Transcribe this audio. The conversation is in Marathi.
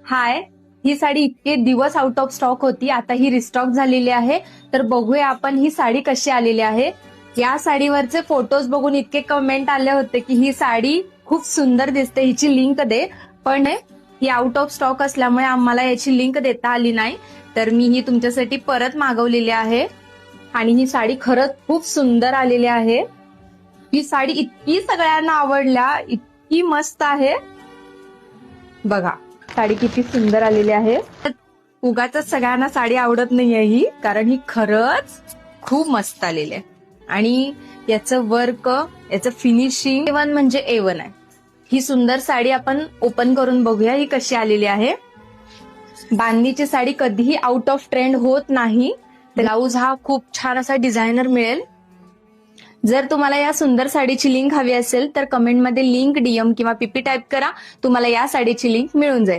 हाय, ही साडी इतके दिवस आउट ऑफ स्टॉक होती, आता ही रिस्टॉक झालेली आहे. तर बघूया आपण ही साडी कशी आलेली आहे. या साडीवरचे फोटोज बघून इतके कमेंट आले होते की ही साडी खूप सुंदर दिसते, हिची लिंक दे. पण ही आउट ऑफ स्टॉक असल्यामुळे आम्हाला याची लिंक देता आली नाही, तर मी ही तुमच्यासाठी परत मागवलेली आहे. आणि ही साडी खरंच खूप सुंदर आलेली आहे. ही साडी इतकी सगळ्यांना आवडल्या, इतकी मस्त आहे. बघा साडी किती सुंदर आलेली आहे. उगाच सगळ्यांना साडी आवडत नाहीये ही, कारण ही खरंच खूप मस्त आलेली आहे. आणि याचं वर्क, याचं फिनिशिंग A1 म्हणजे A1 आहे. ही सुंदर साडी आपण ओपन करून बघूया ही कशी आलेली आहे. बांधणीची साडी कधीही आउट ऑफ ट्रेंड होत नाही. ब्लाऊज हा खूप छान असा डिझायनर मिळेल. जर तुम्हाला या सुंदर साडीची लिंक हवी असेल तर कमेंटमध्ये लिंक, DM किंवा PP टाईप करा. तुम्हाला या साडीची लिंक मिळून जाईल.